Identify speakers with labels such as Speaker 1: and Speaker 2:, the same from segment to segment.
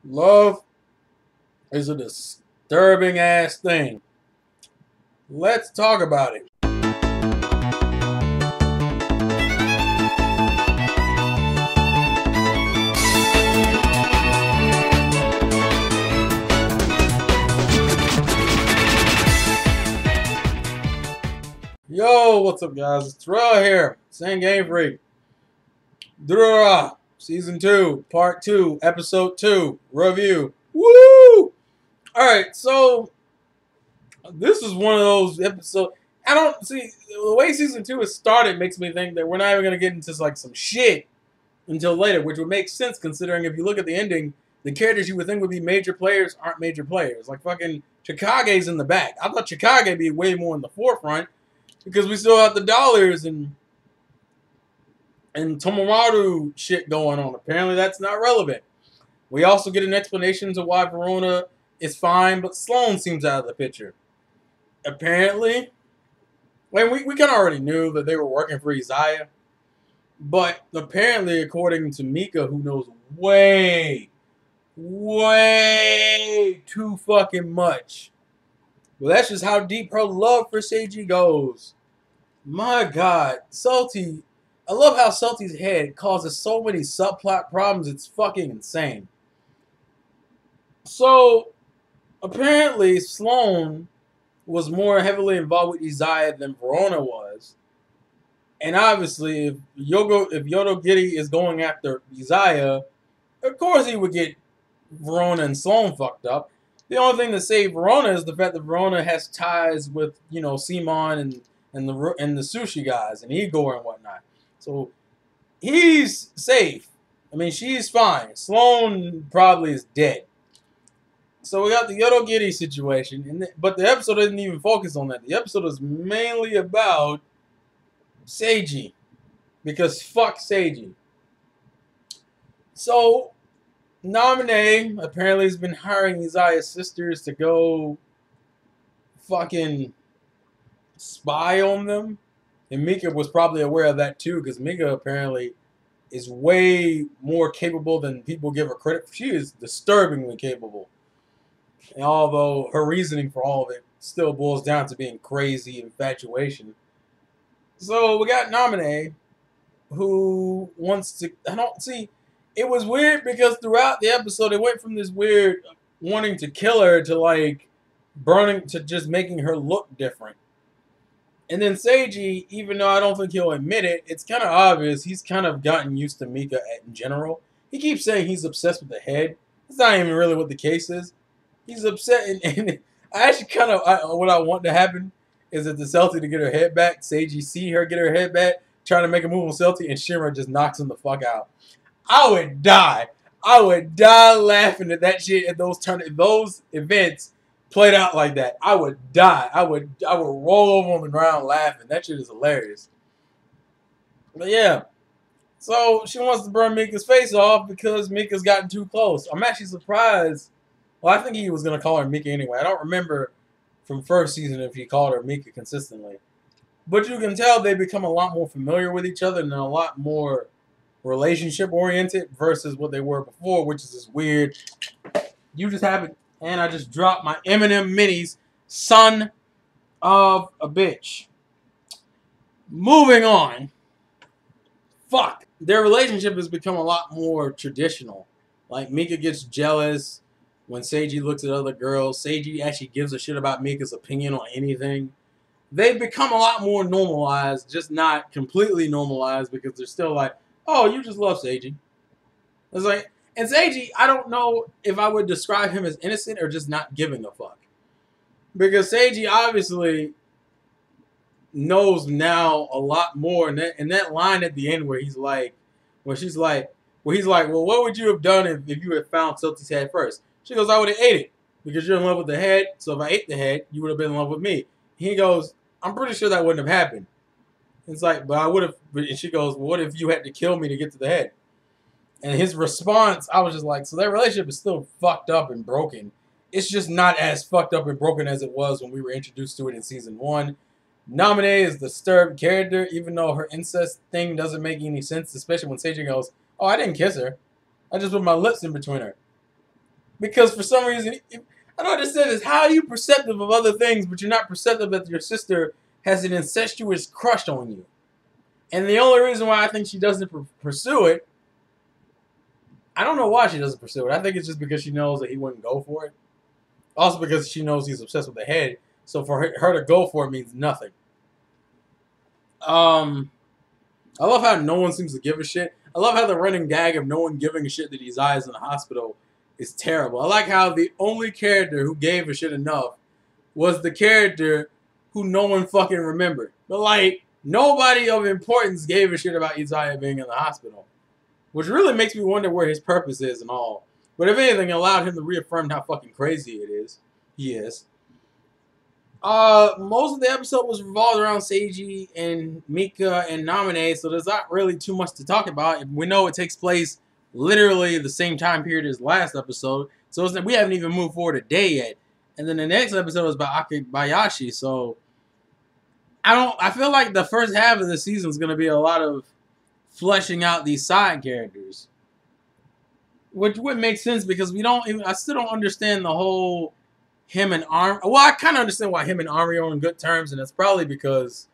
Speaker 1: Love is a disturbing ass thing. Let's talk about it. Yo, what's up, guys? It's Terrell here. Same Game Freak. Durarara Season 2, Part 2, Episode 2, review. Woo! Alright, so this is one of those episodes. I don't see the way Season 2 is started makes me think that we're not even going to get into like some shit until later, which would make sense considering if you look at the ending, the characters you would think would be major players aren't major players. Like fucking Chikage's in the back. I thought Chikage would be way more in the forefront because we still have the dollars and Tomomaru shit going on. Apparently that's not relevant. We also get an explanation to why Verona is fine, but Sloane seems out of the picture. Apparently, we kind of already knew that they were working for Izaya, but apparently, according to Mika, who knows way too fucking much. Well, that's just how deep her love for Seiji goes. My God, Salty. I love how Salty's head causes so many subplot problems. It's fucking insane. So, apparently, Sloane was more heavily involved with Izaya than Verona was. And obviously, if Yodo Giri is going after Izaya, of course he would get Verona and Sloane fucked up. The only thing that saved Verona is the fact that Verona has ties with, you know, Simon and the sushi guys and Igor and whatnot. So he's safe. I mean, she's fine. Sloane probably is dead. So we got the Yodo Giri situation, but the episode didn't even focus on that. The episode is mainly about Seiji, because fuck Seiji. So Namine apparently has been hiring Izaya's sisters to go fucking spy on them. And Mika was probably aware of that too, because Mika apparently is way more capable than people give her credit for. She is disturbingly capable. And although her reasoning for all of it still boils down to being crazy infatuation. So we got Namine, who wants to... It was weird because throughout the episode, it went from this weird wanting to kill her to like burning to just making her look different. And then Seiji, even though I don't think he'll admit it, it's kind of obvious he's kind of gotten used to Mika in general. He keeps saying he's obsessed with the head. It's not even really what the case is. He's upset, and I actually what I want to happen is that the Celtic to get her head back, Seiji see her get her head back, trying to make a move on Celtic, and Shimmer just knocks him the fuck out. I would die. I would die laughing at that shit at those events played out like that. I would die. I would roll over on the ground laughing. That shit is hilarious. But yeah. So she wants to burn Mika's face off because Mika's gotten too close. I'm actually surprised. Well, I think he was going to call her Mika anyway. I don't remember from first season if he called her Mika consistently. But you can tell they become a lot more familiar with each other and a lot more relationship-oriented versus what they were before, which is this weird... You just have it... And I just dropped my M&M Minis. Son of a bitch. Moving on. Fuck. Their relationship has become a lot more traditional. Like, Mika gets jealous when Seiji looks at other girls. Seiji actually gives a shit about Mika's opinion on anything. They've become a lot more normalized, just not completely normalized because they're still like, oh, you just love Seiji. It's like, and Seiji, I don't know if I would describe him as innocent or just not giving a fuck. Because Seiji obviously knows now a lot more. And that line at the end where he's like, well, what would you have done if you had found Silty's head first? She goes, I would have ate it because you're in love with the head. So if I ate the head, you would have been in love with me. He goes, I'm pretty sure that wouldn't have happened. It's like, but I would have. And she goes, well, what if you had to kill me to get to the head? And his response, I was just like, so their relationship is still fucked up and broken. It's just not as fucked up and broken as it was when we were introduced to it in season 1. Namine is the disturbed character, even though her incest thing doesn't make any sense, especially when Seiji goes, oh, I didn't kiss her. I just put my lips in between her. Because for some reason, I don't understand this. How are you perceptive of other things, but you're not perceptive that your sister has an incestuous crush on you? And the only reason why I think she doesn't pursue it, I don't know why she doesn't pursue it. I think it's just because she knows that he wouldn't go for it. Also because she knows he's obsessed with the head. So for her to go for it means nothing. I love how no one seems to give a shit. I love how the running gag of no one giving a shit that he dies in the hospital is terrible. I like how the only character who gave a shit enough was the character who no one fucking remembered. But like, nobody of importance gave a shit about Isaiah being in the hospital. Which really makes me wonder where his purpose is and all. But if anything, it allowed him to reaffirm how fucking crazy it is. He is. Most of the episode was revolved around Seiji and Mika and Namine, so there's not really too much to talk about. We know it takes place literally the same time period as last episode, so we haven't even moved forward a day yet. And then the next episode is about Akibayashi, so I feel like the first half of the season is going to be a lot of fleshing out these side characters, which would make sense because I still don't understand the whole him and Arm. Well, I kind of understand why him and Army are on good terms, and it's probably because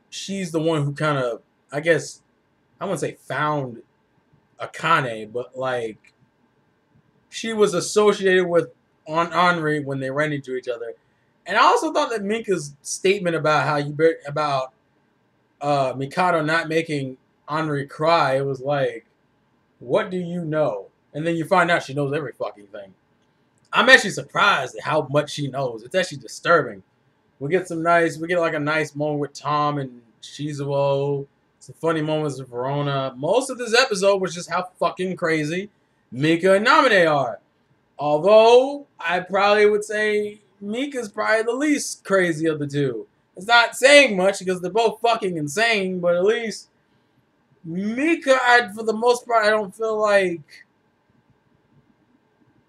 Speaker 1: she's the one who kind of, I guess, I wouldn't say found Akane, but like she was associated with Henri when they ran into each other. And I also thought that Minka's statement about Mikado not making Henri cry, it was like, what do you know? And then you find out she knows every fucking thing. I'm actually surprised at how much she knows. It's actually disturbing. We get like a nice moment with Tom and Shizuo. Some funny moments with Verona. Most of this episode was just how fucking crazy Mika and Namine are. Although, I probably would say Mika's probably the least crazy of the two. It's not saying much because they're both fucking insane, but at least Mika, for the most part, I don't feel like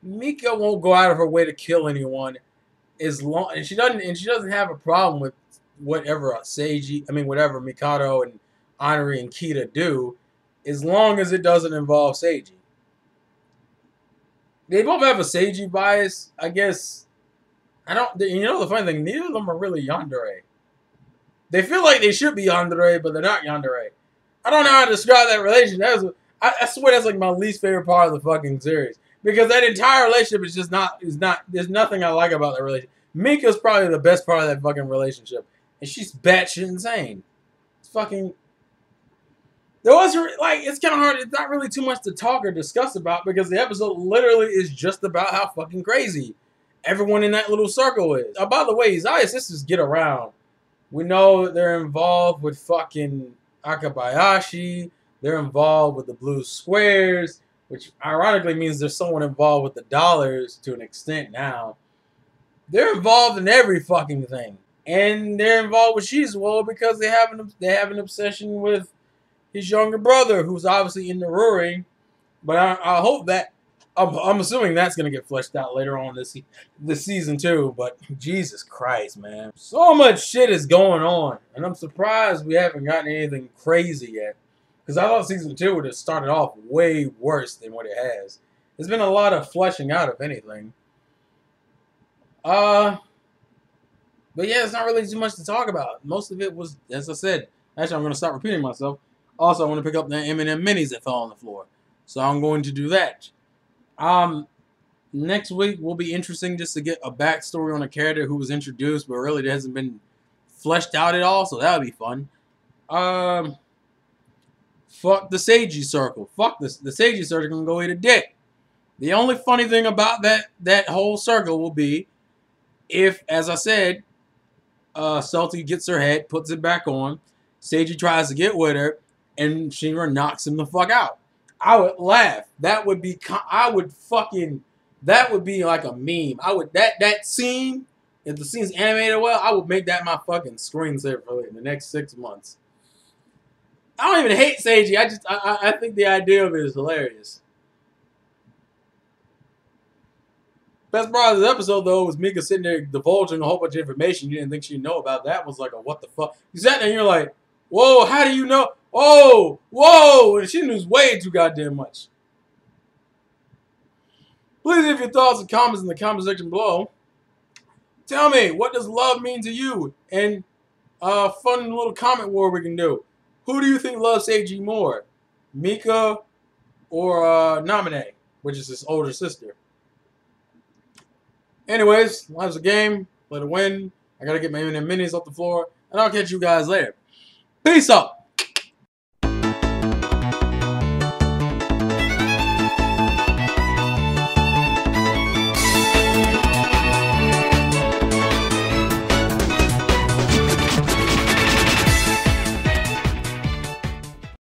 Speaker 1: Mika won't go out of her way to kill anyone, and she doesn't have a problem with whatever whatever Mikado and Henri and Kita do, as long as it doesn't involve Seiji. They both have a Seiji bias, I guess. The funny thing, neither of them are really yandere. They feel like they should be yandere, but they're not yandere. I don't know how to describe that relationship. I swear that's like my least favorite part of the fucking series. Because that entire relationship there's nothing I like about that relationship. Mika's probably the best part of that fucking relationship. And she's batshit insane. It's fucking... it's kind of hard. It's not really too much to talk or discuss about because the episode literally is just about how fucking crazy everyone in that little circle is. By the way, Isaiah's sisters get around. We know they're involved with fucking Akabayashi. They're involved with the blue squares, which ironically means there's someone involved with the dollars to an extent now. They're involved in every fucking thing. And they're involved with Shizuo because they have an obsession with his younger brother, who's obviously in the Ruri. But I hope that... I'm assuming that's going to get fleshed out later on this season too. But Jesus Christ, man. So much shit is going on. And I'm surprised we haven't gotten anything crazy yet. Because I thought season 2 would have started off way worse than what it has. There's been a lot of fleshing out, if anything. But yeah, it's not really too much to talk about. Most of it was, as I said, actually I'm going to stop repeating myself. Also, I want to pick up the M&M minis that fell on the floor. So I'm going to do that. Next week will be interesting just to get a backstory on a character who was introduced but really hasn't been fleshed out at all. So that'll be fun. Fuck the Seiji circle. Fuck this. The Seiji circle can go eat a dick. The only funny thing about that whole circle will be if, as I said, Salty gets her head, puts it back on, Seiji tries to get with her, and Shinra knocks him the fuck out. I would laugh. That would be like a meme. That scene, if the scene's animated well, I would make that my fucking screensaver for like the next 6 months. I don't even hate Seiji. I think the idea of it is hilarious. Best part of this episode, though, was Mika sitting there divulging a whole bunch of information you didn't think she'd know about. That was like a what the fuck. You sat there and you're like, whoa, how do you know? Oh, whoa. And she knows way too goddamn much. Please leave your thoughts and comments in the comment section below. Tell me, what does love mean to you? And a fun little comment war we can do. Who do you think loves Seiji more? Mika or Namine, which is his older sister? Anyways, life's a game. Let it win. I gotta get my minis off the floor. And I'll catch you guys later. Peace out.